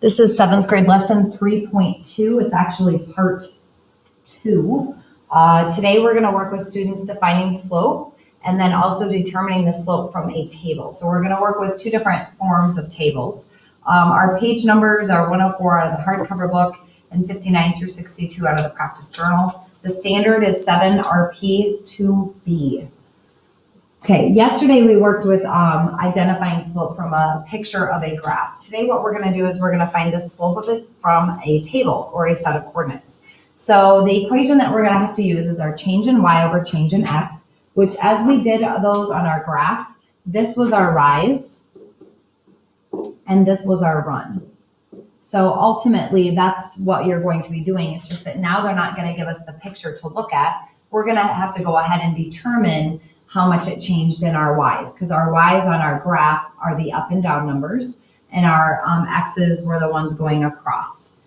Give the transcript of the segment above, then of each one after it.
This is seventh grade lesson 3.2. It's actually part 2. Today we're going to work with students defining slope and then also determining the slope from a table. So we're going to work with two different forms of tables. Our page numbers are 104 out of the hardcover book and 59 through 62 out of the practice journal. The standard is 7 RP 2B. Okay, yesterday we worked with identifying slope from a picture of a graph. Today what we're going to do is we're going to find the slope of it from a table or a set of coordinates. So the equation that we're going to have to use is our change in y over change in x, which as we did those on our graphs, this was our rise and this was our run. So ultimately that's what you're going to be doing. It's just that now they're not going to give us the picture to look at. We're going to have to go ahead and determine how much it changed in our y's, because our y's on our graph are the up and down numbers, and our x's were the ones going across.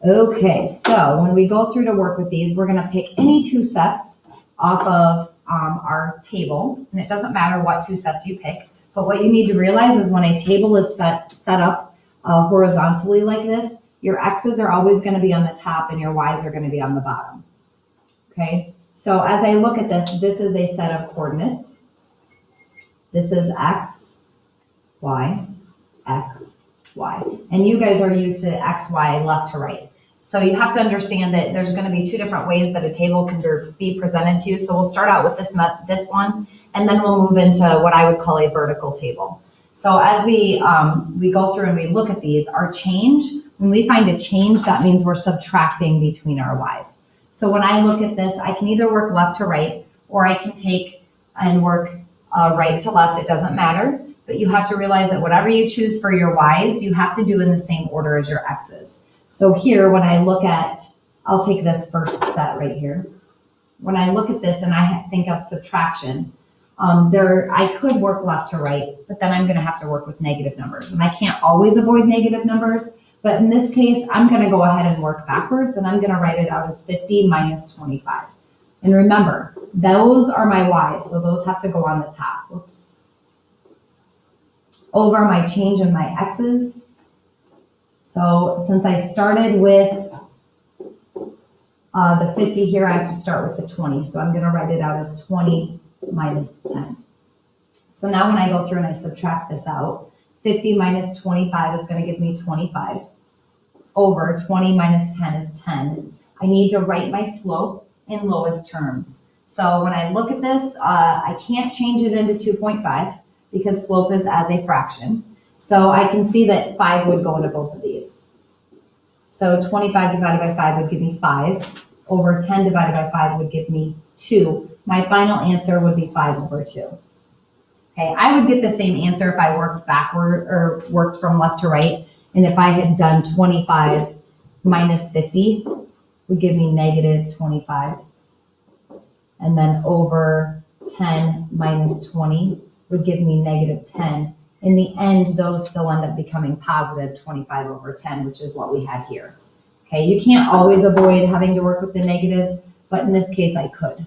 Okay, so when we go through to work with these, we're going to pick any two sets off of our table, and it doesn't matter what two sets you pick, but what you need to realize is when a table is set up horizontally like this, your x's are always going to be on the top and your y's are going to be on the bottom. Okay. So as I look at this, this is a set of coordinates. This is x, y, x, y. And you guys are used to x, y, left to right. So you have to understand that there's going to be two different ways that a table can be presented to you. So we'll start out with this one, and then we'll move into what I would call a vertical table. So as we go through and we look at these, our change, when we find a change, that means we're subtracting between our y's. So when I look at this, I can either work left to right, or I can take and work right to left. It doesn't matter, but you have to realize that whatever you choose for your y's, you have to do in the same order as your x's. So here, when I look at, I'll take this first set right here. When I look at this and I think of subtraction, I could work left to right, but then I'm going to have to work with negative numbers. And I can't always avoid negative numbers. But in this case, I'm going to go ahead and work backwards, and I'm going to write it out as 50 minus 25. And remember, those are my y's, so those have to go on the top. Whoops. Over my change in my x's. So since I started with the 50 here, I have to start with the 20. So I'm going to write it out as 20 minus 10. So now when I go through and I subtract this out, 50 minus 25 is going to give me 25. Over 20 minus 10 is 10. I need to write my slope in lowest terms. So when I look at this, I can't change it into 2.5 because slope is as a fraction. So I can see that 5 would go into both of these. So 25 divided by 5 would give me 5. Over 10 divided by 5 would give me 2. My final answer would be 5 over 2. Okay, I would get the same answer if I worked backward or worked from left to right. And if I had done 25 minus 50 would give me negative 25. And then over 10 minus 20 would give me negative 10. In the end, those still end up becoming positive 25 over 10, which is what we had here. Okay, you can't always avoid having to work with the negatives, but in this case I could.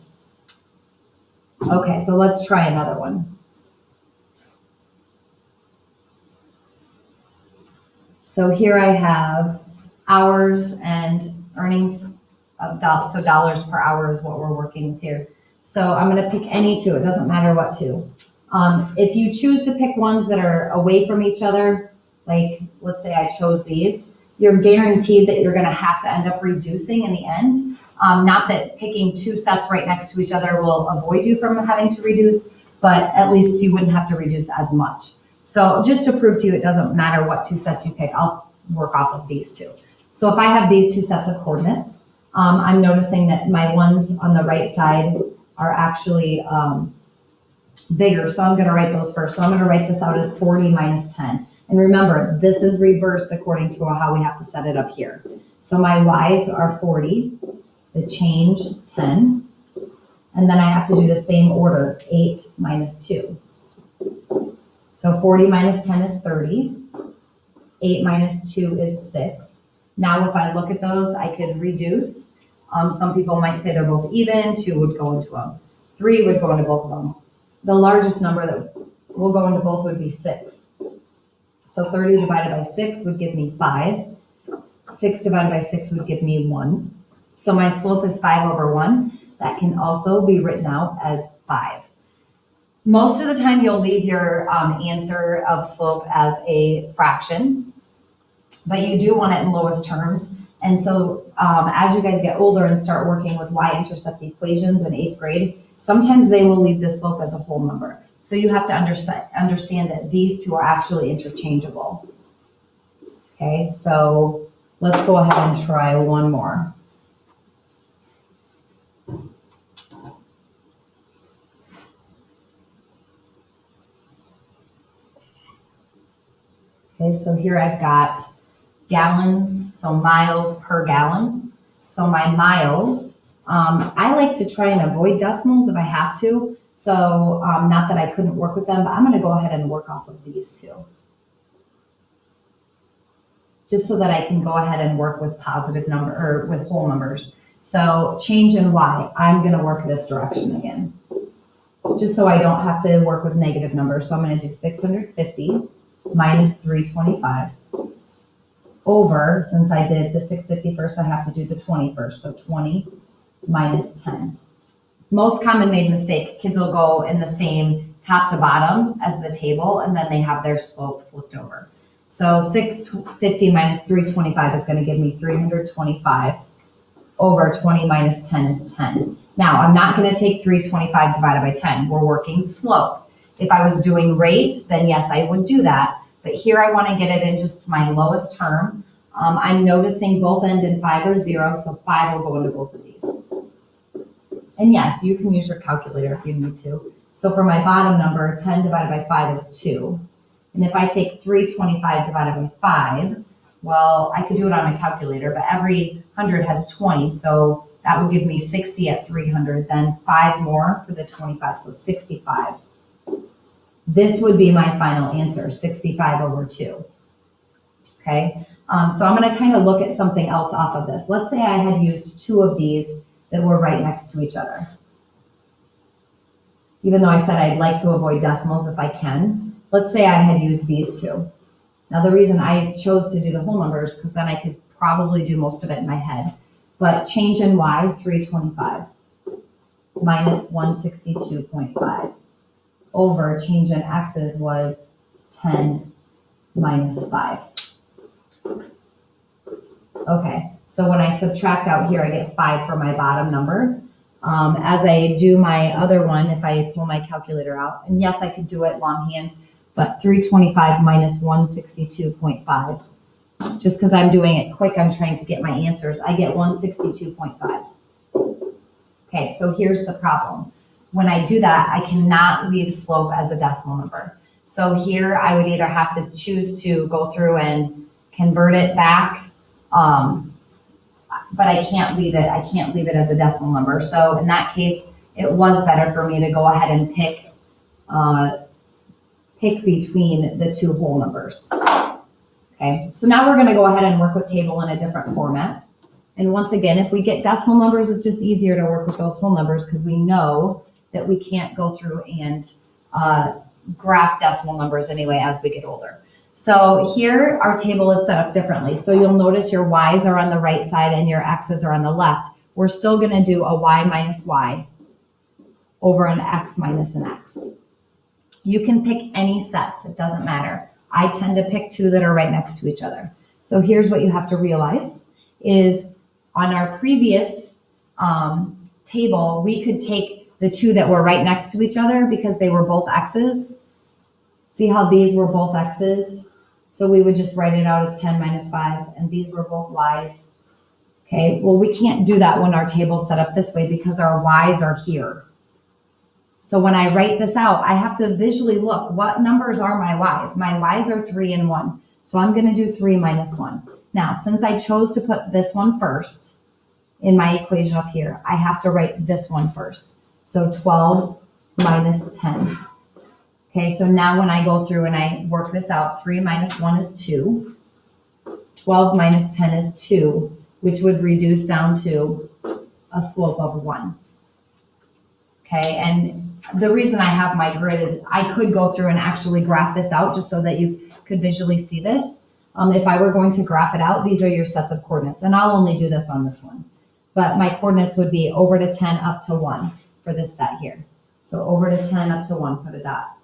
Okay, so let's try another one. So here I have hours and earnings of so dollars per hour is what we're working with here. So I'm going to pick any two. It doesn't matter what two. If you choose to pick ones that are away from each other, like let's say I chose these, you're guaranteed that you're going to have to end up reducing in the end. Not that picking two sets right next to each other will avoid you from having to reduce, but at least you wouldn't have to reduce as much. So just to prove to you, it doesn't matter what two sets you pick, I'll work off of these two. So if I have these two sets of coordinates, I'm noticing that my ones on the right side are actually bigger. So I'm going to write those first. So I'm going to write this out as 40 minus 10. And remember, this is reversed according to how we have to set it up here. So my y's are 40, the change 10, and then I have to do the same order, 8 minus 2. So 40 minus 10 is 30. 8 minus 2 is 6. Now if I look at those, I could reduce. Some people might say they're both even. 2 would go into them. 3 would go into both of them. The largest number that will go into both would be 6. So 30 divided by 6 would give me 5. 6 divided by 6 would give me 1. So my slope is 5 over 1. That can also be written out as 5. Most of the time you'll leave your answer of slope as a fraction, but you do want it in lowest terms. And so as you guys get older and start working with y-intercept equations in 8th grade, sometimes they will leave the slope as a whole number. So you have to understand that these two are actually interchangeable. Okay, so let's go ahead and try one more. Okay, so here I've got gallons, so miles per gallon. So my miles, I like to try and avoid decimals if I have to. So not that I couldn't work with them, but I'm going to go ahead and work off of these two. Just so that I can go ahead and work with positive number or with whole numbers. So change in y, I'm going to work this direction again. Just so I don't have to work with negative numbers. So I'm going to do 650 minus 325 over, since I did the 650 first, I have to do the 20 first. So 20 minus 10. Most common made mistake, kids will go in the same top to bottom as the table, and then they have their slope flipped over. So 650 minus 325 is going to give me 325 over 20 minus 10 is 10. Now, I'm not going to take 325 divided by 10. We're working slope. If I was doing rate, then yes, I would do that. But here I want to get it in just to my lowest term. I'm noticing both end in 5 or 0, so 5 will go into both of these. And yes, you can use your calculator if you need to. So for my bottom number, 10 divided by 5 is 2. And if I take 325 divided by 5, well, I could do it on a calculator, but every 100 has 20, so that would give me 60 at 300, then 5 more for the 25, so 65. This would be my final answer, 65 over 2. Okay, so I'm going to kind of look at something else off of this. Let's say I had used 2 of these that were right next to each other. Even though I said I'd like to avoid decimals if I can, let's say I had used these 2. Now the reason I chose to do the whole numbers, because then I could probably do most of it in my head. But change in y, 325 minus 162.5 over change in x's was 10 minus 5. Okay, so when I subtract out here, I get 5 for my bottom number. As I do my other one, if I pull my calculator out, and yes, I could do it longhand, but 325 minus 162.5. Just because I'm doing it quick, I'm trying to get my answers. I get 162.5. Okay, so here's the problem. When I do that, I cannot leave slope as a decimal number. So here I would either have to choose to go through and convert it back, but I can't leave it. I can't leave it as a decimal number. So in that case, it was better for me to go ahead and pick between the 2 whole numbers. Okay, so now we're going to go ahead and work with table in a different format. And once again, if we get decimal numbers, it's just easier to work with those whole numbers because we know that we can't go through and graph decimal numbers anyway as we get older. So here our table is set up differently. So you'll notice your y's are on the right side and your x's are on the left. We're still going to do a y minus y over an x minus an x. You can pick any sets. It doesn't matter. I tend to pick 2 that are right next to each other. So here's what you have to realize is on our previous table, we could take the 2 that were right next to each other because they were both x's. See how these were both x's? So we would just write it out as 10 minus 5, and these were both y's. Okay, well, we can't do that when our table's set up this way because our y's are here. So when I write this out, I have to visually look, what numbers are my y's? My y's are 3 and 1. So I'm going to do 3 minus 1. Now, since I chose to put this one first in my equation up here, I have to write this one first. So 12 minus 10. Okay, so now when I go through and I work this out, 3 minus 1 is 2. 12 minus 10 is 2, which would reduce down to a slope of 1. Okay, and the reason I have my grid is I could go through and actually graph this out just so that you could visually see this. If I were going to graph it out, these are your sets of coordinates, and I'll only do this on this one. But my coordinates would be over to 10 up to 1 for this set here. So over to 10 up to 1, put a dot.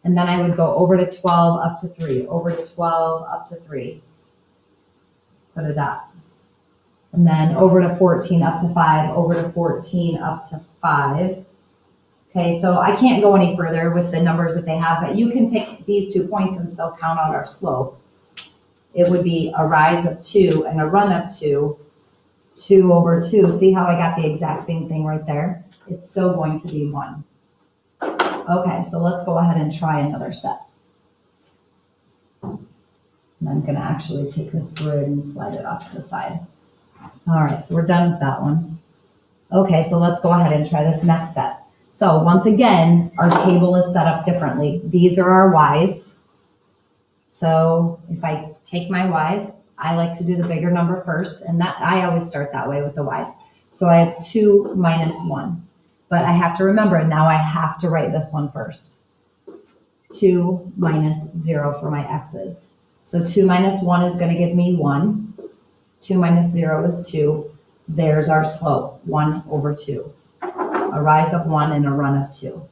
And then I would go over to 12 up to 3, over to 12 up to 3, put a dot. And then over to 14 up to 5, over to 14 up to 5. Okay, so I can't go any further with the numbers that they have, but you can pick these 2 points and still count out our slope. It would be a rise of 2 and a run of 2, 2 over 2. See how I got the exact same thing right there? It's still going to be 1. Okay, so let's go ahead and try another set. And I'm going to actually take this grid and slide it off to the side. All right, so we're done with that one. Okay, so let's go ahead and try this next set. So once again, our table is set up differently. These are our y's. So if I take my y's, I like to do the bigger number first, and that I always start that way with the y's. So I have 2 minus 1. But I have to remember, now I have to write this one first. 2 minus 0 for my x's. So 2 minus 1 is going to give me 1. 2 minus 0 is 2. There's our slope, 1 over 2. A rise of 1 and a run of 2.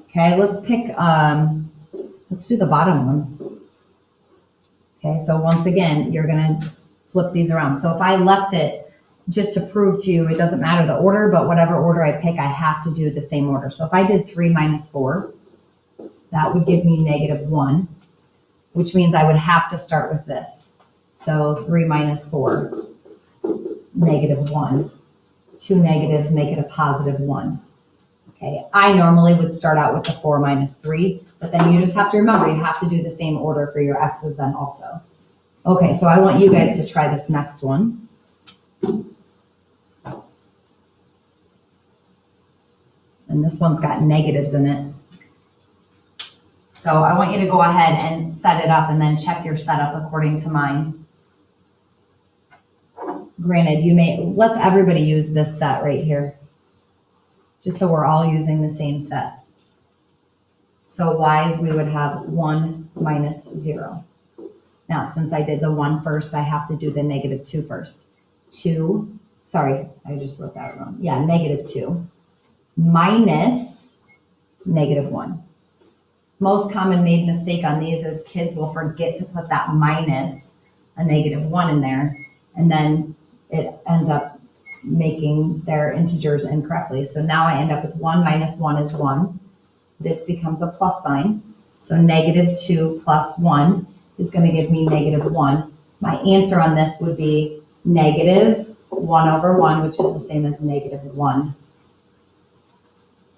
Okay, let's pick, let's do the bottom ones. Okay, so once again, you're going to flip these around. So if I left it just to prove to you, it doesn't matter the order, but whatever order I pick, I have to do the same order. So if I did 3 minus 4, that would give me negative 1, which means I would have to start with this. So 3 minus 4, negative 1. 2 negatives make it a positive 1. Okay, I normally would start out with the 4 minus 3, but then you just have to remember, you have to do the same order for your x's then also. Okay, so I want you guys to try this next one. And this one's got negatives in it. So I want you to go ahead and set it up and then check your setup according to mine. Granted, let's everybody use this set right here, just so we're all using the same set. So y's, we would have 1 minus 0. Now, since I did the 1 first, I have to do the negative 2 first. 2, sorry, I just wrote that wrong. Yeah, negative 2 minus negative 1. Most common made mistake on these is kids will forget to put that minus a negative 1 in there, and then it ends up making their integers incorrectly. So now I end up with 1 minus 1 is 1. This becomes a plus sign. So negative 2 plus 1 is going to give me negative 1. My answer on this would be negative 1 over 1, which is the same as negative 1.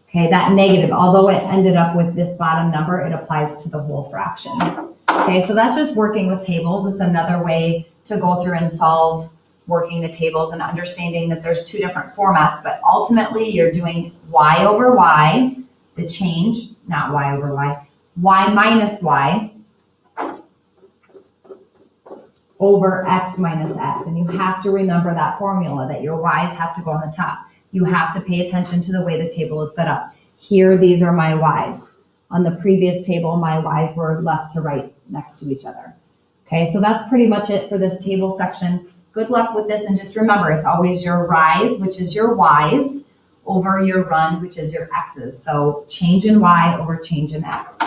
Okay, that negative, although it ended up with this bottom number, it applies to the whole fraction. Okay, so that's just working with tables. It's another way to go through and solve working the tables and understanding that there's 2 different formats, but ultimately you're doing y over y, the change, not y over y minus y over x minus x. And you have to remember that formula, that your y's have to go on the top. You have to pay attention to the way the table is set up. Here, these are my y's. On the previous table, my y's were left to right next to each other. Okay, so that's pretty much it for this table section. Good luck with this, and just remember, it's always your rise, which is your y's, over your run, which is your x's. So change in y over change in x.